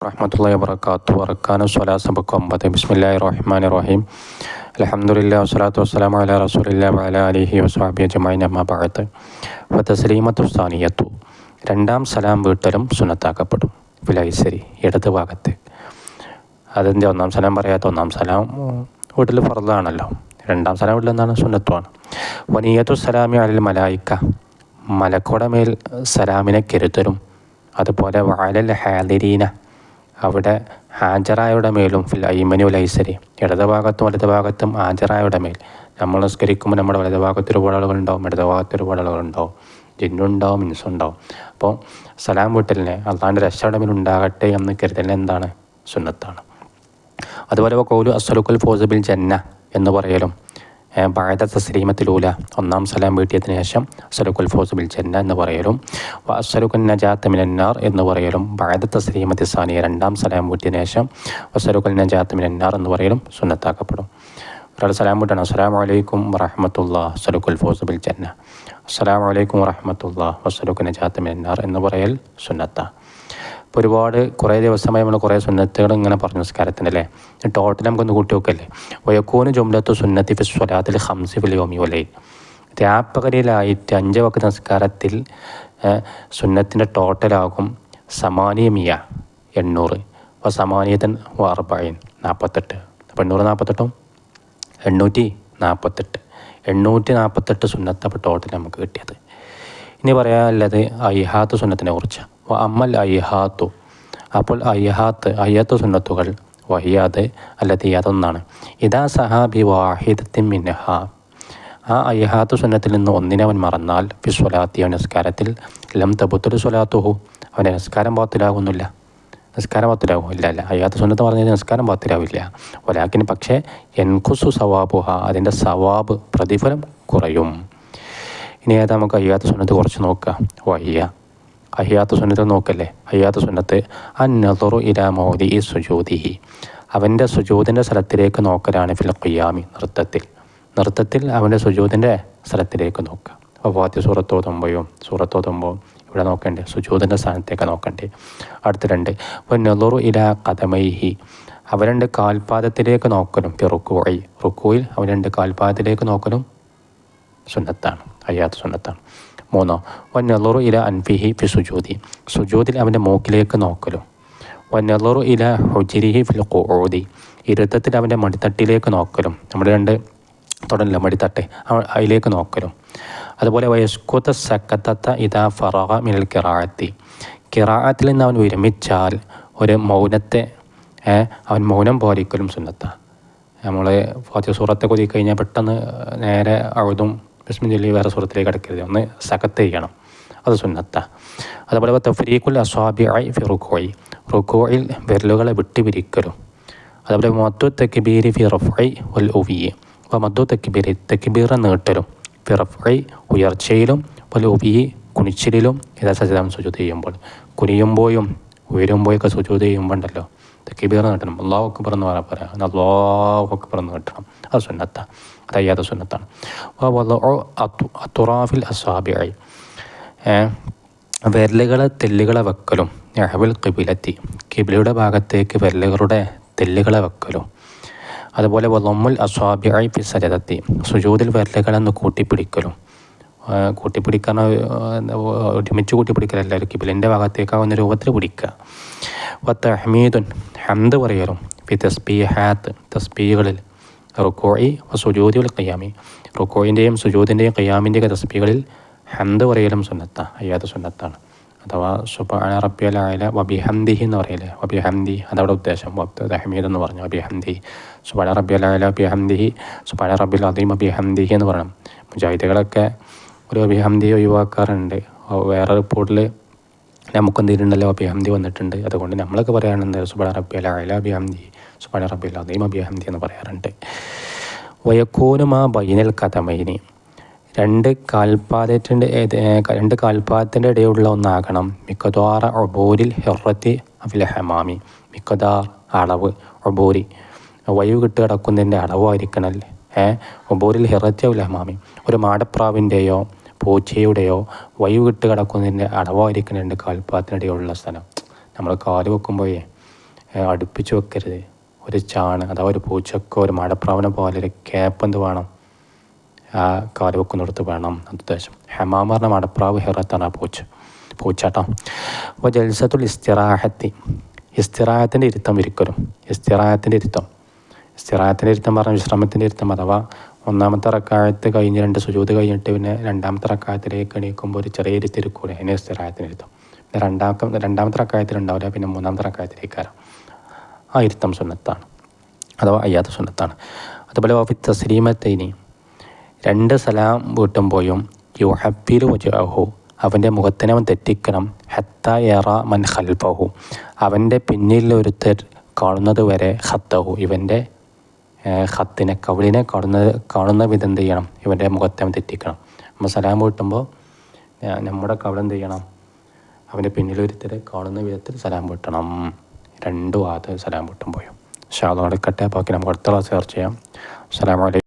റഹ്മത്തുള്ളാഹി വബറകാതുഹു വറക്കാനു സ്വലാത്ത് സബക്ക് 9 ബിസ്മില്ലാഹിർ റഹ്മാനിർ റഹീം അൽഹംദുലില്ലാഹി വസ്സലാത്തു വസ്സലാമു അലാ റസൂലില്ലാഹി വഅലാ ആലിഹി വസ്വഹ്ബിഹി അജ്മഈൻ അമ്മാ ബഅദ് വതസ്ലീമത്തു സാനിയത്തു രണ്ടാം സലാം വീട്ടലും സുന്നത്താക്കപ്പെടും ഫിലൈസരി ഇടത് ഭാഗത്ത്. അതിൻ്റെ ഒന്നാം സലാം പറയാത്ത ഒന്നാം സലാം വീട്ടിൽ ഫർദാണല്ലോ, രണ്ടാം സലാം വീട്ടിൽ എന്താണ് സുന്നത്തുമാണ്. വനിയത്തു സലാമി അലൽ മലായിക്ക മലക്കുടെ മേൽ സലാമിനെ കരുതലും, അതുപോലെ വഅലൽ ഹാദിരീന അവിടെ ഹാജറായുടെ മേലും ഫിൽ ഐമനി വൽ ഐസരി ഇടത് ഭാഗത്തും വലത് ഭാഗത്തും ഹാജറായുടെ മേൽ. നമ്മൾ നിസ്കരിക്കുമ്പോൾ നമ്മുടെ വലത് ഭാഗത്ത് ഒരുപാട് ആളുകളുണ്ടാവും, ഇടത് ഭാഗത്ത് ഒരുപാട് ആളുകളുണ്ടാവും, ജിന്നുണ്ടാവും, ഇൻസുണ്ടാവും. അപ്പോൾ സലാം വീട്ടലിനെ അള്ളാൻ്റെ രക്ഷയുടെ മേൽ ഉണ്ടാകട്ടെ എന്ന് കരുതലിന് എന്താണ് സുന്നത്താണ്. അതുപോലെ കൗലു അസ്സലുക്കുൽ ഫൗസ ബിൽ ജന്ന എന്ന് പറയലും ബഅദ തസ്ലീമത്തിലൂല ഒന്നാം സലാം വീട്ടിയതിനു ശേഷം അസ്സലുക്കുൽ ഫൗസ ബിൽ ജന്ന എന്ന് പറയലും അസ്സലുക്കുൻ നജാത്ത മിനന്നാർ എന്ന് പറയലും ബഅദ തസ്ലീമത്തി സാനിയ രണ്ടാം സലാം വീട്ടിയതിനു ശേഷം അസ്സലുക്കുൽ നജാത്ത മിനന്നാർ എന്ന് പറയലും സുന്നത്താക്കപ്പെടും. ഒരാൾ സലാം വീട്ടണം, അസ്സലാമു അലൈക്കും വറഹ്മത്തുള്ളാഹി അസ്സലുക്കുൽ ഫൗസ ബിൽ ജന്ന, അസ്സലാമു അലൈക്കും വറഹ്മത്തുള്ളാഹി വസ്സലുക്കുൻ നജാത്ത മിനന്നാർ എന്ന് പറയൽ സുന്നത്താണ്. ഇപ്പോൾ കുറേ ദിവസമായി നമ്മൾ കുറേ സുന്നത്തുകൾ ഇങ്ങനെ പറഞ്ഞു നിസ്കാരത്തിൻ്റെ അല്ലേ. ടോട്ടൽ നമുക്കൊന്ന് കൂട്ടി വെക്കല്ലേ. വയക്കൂന് ജുംലത്തു സുന്നത്തി ഫി സ്വലാത്തിൽ ഖംസി ഫിൽ യൗമി വലൈൽ രാപ്പകലിലായിട്ട് 5 വക്ത് നിസ്കാരത്തിൽ സുന്നത്തിൻ്റെ ടോട്ടലാകും സമാനിയമിയ 800 സമാനിയത്തൻ 40 48. അപ്പോൾ 848 848 സുന്നത്ത് അപ്പോൾ ടോട്ടൽ നമുക്ക് കിട്ടിയത്. ഇനി പറയാനുള്ളത് അയ്ഹാത്ത് സുന്നത്തിനെ കുറിച്ച്. അമ്മൽ അയ്ഹാത്തു അപ്പോൾ അയ്യാത്ത് സുന്നത്തുകൾ വഹിയാത് അല്ലതി അതൊന്നാണ്. ഇതാ സഹാബി വാഹിദത്തിൻ മിൻഹ ആ അയ്ഹാത്ത് സുന്നത്തിൽ നിന്ന് ഒന്നിനെ അവൻ മറന്നാൽ ഫി സ്വലാത്തി അവൻ നിസ്കാരത്തിൽ ലം തബുത്തുൽ സ്വലാത്തുഹു അവൻ്റെ നിസ്കാരം ബാത്തിലാകുന്നില്ല. നിസ്കാരം ബാത്തിലാകും ഇല്ല അയ്യാത്ത് സുന്നത്ത് പറഞ്ഞാൽ നിസ്കാരം ബാത്തിലാവില്ല. വലാക്കിന് പക്ഷേ എൻഖുസു സവാബുഹ അതിൻ്റെ സവാബ് പ്രതിഫലം കുറയും. ഇനി ഏതാ നമുക്ക് അയ്യാത്ത് സുന്നത്ത് കുറച്ച് നോക്കുക. വഹിയ അഹിയാത്ത് സുന്നത്ത് നോക്കല്ലേ. അയ്യാത്ത് സുന്നത്ത് അന്നദറു ഇലാ മൗദിഇ സുജൂദിഹി അവൻ്റെ സുജൂദിൻ്റെ സ്ഥലത്തിലേക്ക് നോക്കലാണ് ഫിൽ ഖിയാമി നൃത്തത്തിൽ അവൻ്റെ സുജൂദിൻ്റെ സ്ഥലത്തിലേക്ക് നോക്കുക. അപ്പോൾ ഫാത്തിഹ സൂറത്തോതുമ്പോൾ ഇവിടെ നോക്കണ്ടേ, സുജൂദിൻ്റെ സ്ഥാനത്തേക്ക് നോക്കണ്ടേ. അടുത്ത 2 വന്നദറു ഇലാ ഖദമൈഹി അവൻ 2 കാൽപാദത്തിലേക്ക് നോക്കലും ഫി റുക്കൂയിൽ അവൻ 2 കാൽപാദത്തിലേക്ക് നോക്കലും സുന്നത്താണ്, അയ്യാത്ത് സുന്നത്താണ്. 3 വന്നദറു ഇലാ അൻഫിഹി ഫി സുജൂദിൽ അവൻ്റെ മൂക്കിലേക്ക് നോക്കലും വന്നദറു ഇലാ ഹുജ്രിഹി ഫിൽ ഖുഊദി ഇരുത്തത്തിൽ അവൻ്റെ മടിത്തട്ടിലേക്ക് നോക്കലും നമ്മുടെ 2 തുടങ്ങില്ല മടിത്തട്ട് അതിലേക്ക് നോക്കലും. അതുപോലെ വയസ്കുത്ത സക്കത്ത ഇദാ ഫറഗ മിനൽ ഖിറാഅത്തിൽ നിന്ന് അവൻ വിരമിച്ചാൽ ഒരു മൗനത്തെ അവൻ മൗനം പാലിക്കലും സുന്നത്താണ്. നമ്മൾ ഫാത്തിഹ സൂറത്തെ കൊതി കഴിഞ്ഞാൽ പെട്ടെന്ന് നേരെ അഴുതും ബിസ്മില്ലി വേറെ സൂറത്തിലേക്ക് കിടക്കരുത്, ഒന്ന് സകത്ത് ചെയ്യണം, അത് സുന്നത്താണ്. അതുപോലെ തഫ്രീഖുൽ അസ്വാബിഇ ഫി റുക്കൂഇൽ വിരലുകളെ വിട്ടുപിരിക്കലും. അതുപോലെ മദ്ദു തക്ബീരി ഫി റഫ്ഇ വൽ ഉവിയ്യ് മദ്ദു തക്ബീർ നീട്ടലും ഫി റഫ്ഇ ഉയർച്ചയിലും വൽ ഉവിയ്യ് കുനിച്ചിലും ഇതാ സജദ സുജൂദ് ചെയ്യുമ്പോൾ കുനിയുമ്പോഴും ഉയരുമ്പോഴൊക്കെ സുജൂദ് ചെയ്യുമ്പോൾ ഉണ്ടല്ലോ തക്ബീർ നീട്ടണം. അല്ലാഹു അക്ബർ എന്ന് പറയാം, അല്ലാഹു അക്ബർ എന്ന് നീട്ടണം, അത് സുന്നത്താണ്, അത് അയ്യാത്ത സുന്നത്താണ്. അത്തുറാഫിൽ അസ്വാബിഇ വിരലുകളെ തെല്ലുകളെ വെക്കലും നഹ്വൽ ഖിബിലത്തി ഖിബിലയുടെ ഭാഗത്തേക്ക് വിരലുകളുടെ തെല്ലുകളെ വെക്കലും. അതുപോലെ വളമ്മുൽ അസ്വാബിഇ ഫി സജദത്തി സുജൂദിൽ വിരലുകളെന്ന് കൂട്ടിപ്പിടിക്കലും. കൂട്ടിപ്പിടിക്കാൻ ഒരുമിച്ച് കൂട്ടിപ്പിടിക്കലല്ല, ഖിബിലിൻ്റെ ഭാഗത്തേക്കാവുന്ന രൂപത്തിൽ പിടിക്കുക. വതഹ്മീദുൻ ഹംദ് പറയലും ഫി തസ്ബീഹാത്ത് തസ്ബീഹുകളിൽ റുക്കൂഇ വസുജൂദി വൽ ഖിയാമി റുക്കൂഇൻ്റെയും സുജൂദിൻ്റെയും ഖിയാമിൻ്റെയൊക്കെ തസ്ബീഹുകളിൽ ഹംദ് പറയലും സുന്നത്താണ്, അയ്യാത്ത സുന്നത്താണ്. അഥവാ സുബ്ഹാന റബ്ബിയൽ അഅല വബിഹംദിഹി എന്ന് പറയില്ലേ, വബിഹംദി അതവിടെ ഉദ്ദേശം തഹ്മീദ് എന്ന് പറഞ്ഞു. വബിഹംദി സുബ്ഹാന റബ്ബിയൽ അഅല വബിഹംദിഹി സുബ്ഹാന റബ്ബിൽ അദീം വബിഹംദിഹി എന്ന് പറയണം. മുജാഹിദുകളൊക്കെ ഒരു വബിഹംദി ഒഴിവാക്കാറുണ്ട്. വേറെ റിപ്പോർട്ടിൽ നമുക്കെന്തെങ്കിലുണ്ടല്ലോ വബിഹംദി വന്നിട്ടുണ്ട്, അതുകൊണ്ട് നമ്മളൊക്കെ പറയാറുണ്ട് സുബ്ഹാന റബ്ബിയൽ അഅല വബിഹംദിഹി സുബ്ഹാന റബ്ബിൽ അദീം വബിഹംദിഹി എന്ന് പറയാറുണ്ട്. വയക്കൂനു മാ ബൈനൽ ഖദമൈനി 2 കാൽപാദത്തിൻ്റെ ഇടയിലുള്ള ഒന്നാകണം. മിഖ്ദാറ ഉബൂരിൽ ഹിറത്തി ഫിൽ ഹമാമി മിഖ്ദാർ അളവ് ഉബൂരി വയു കിട്ട് കിടക്കുന്നതിൻ്റെ അളവായിരിക്കണം. ഉബൂരിൽ ഹിറത്തി ഫിൽ ഹമാമി ഒരു മാടപ്രാവിൻ്റെയോ പൂച്ചയുടെയോ വയു കിട്ട് കിടക്കുന്നതിൻ്റെ അളവായിരിക്കണം 2 കാൽപാദത്തിനിടയിലുള്ള സ്ഥലം. നമ്മൾ കാല് വെക്കുമ്പോഴേ അടുപ്പിച്ച് വെക്കരുത്. ഒരു ചാണ് അഥവാ ഒരു പൂച്ചക്കോ ഒരു മാടപ്രാവിനെ പോലെ ഒരു ക്യാപ്പ് എന്ത് വേണം, ആ കാല് വെക്കുന്നിടത്ത് വേണം ഉദ്ദേശം. ഹമാമ പറഞ്ഞ മാടപ്രാവ്, ഹിറത്താണ് ആ പൂച്ചാട്ടോ. അപ്പോൾ ജൽസത്തുൽ ഇസ്തിറാഹത്തി, ഇസ്തിറാഹത്തിൻ്റെ ഇരുത്തം ഇരിക്കലും. ഇസ്തിറാഹത്തിൻ്റെ ഇരുത്തം പറഞ്ഞ വിശ്രമത്തിൻ്റെ ഇരുത്തം. അഥവാ ഒന്നാമത്തെ റക്കായത്ത് കഴിഞ്ഞ് 2 സുജൂദ് കഴിഞ്ഞിട്ട് പിന്നെ രണ്ടാമത്തെ റക്കായത്തിലേക്ക് എണീക്കുമ്പോൾ ഒരു ചെറിയ ഇരുത്തിരിക്കൂലെ, അതിനെ ഇസ്തിറാഹത്തിൻ്റെ ഇരുത്തം. പിന്നെ രണ്ടാമത്തെ റക്കായത്തിലുണ്ടാവില്ല, പിന്നെ മൂന്നാമത്തെ റക്കായത്തിലേക്കാരം. ആ ഇരുത്തം സുന്നത്താണ് അഥവാ അയ്യാത്ത സുന്നത്താണ്. അതുപോലെ വഫി തസ്ലീമത്തൈനി, 2 സലാം വീട്ടുമ്പോഴും യുഹബ്ബിലു വജ്ഹഹു, അവൻ്റെ മുഖത്തിനെ അവൻ തെറ്റിക്കണം. ഹത്താ യറ മൻ ഖൽഫഹു, അവൻ്റെ പിന്നിലൊരുത്തർ കാണുന്നത് വരെ ഖത്തഹു, ഇവൻ്റെ ഖത്തിനെ കവിളിനെ കാണുന്ന വിധം എന്ത് ചെയ്യണം, ഇവൻ്റെ മുഖത്തെ അവൻ തെറ്റിക്കണം. നമ്മൾ സലാം വീട്ടുമ്പോൾ നമ്മുടെ കവിൾ എന്ത് ചെയ്യണം, അവൻ്റെ പിന്നിലൊരുത്തർ കാണുന്ന വിധത്തിൽ സലാം വീട്ടണം. 2 സലാം വീട്ടുമ്പോഴും. ഇൻഷാ അല്ലാഹ് നടക്കട്ടെ. ബാക്കി നമുക്ക് അടുത്ത ക്ലാസ് ചർച്ച ചെയ്യാം. അസ്സലാമു അലൈക്കും.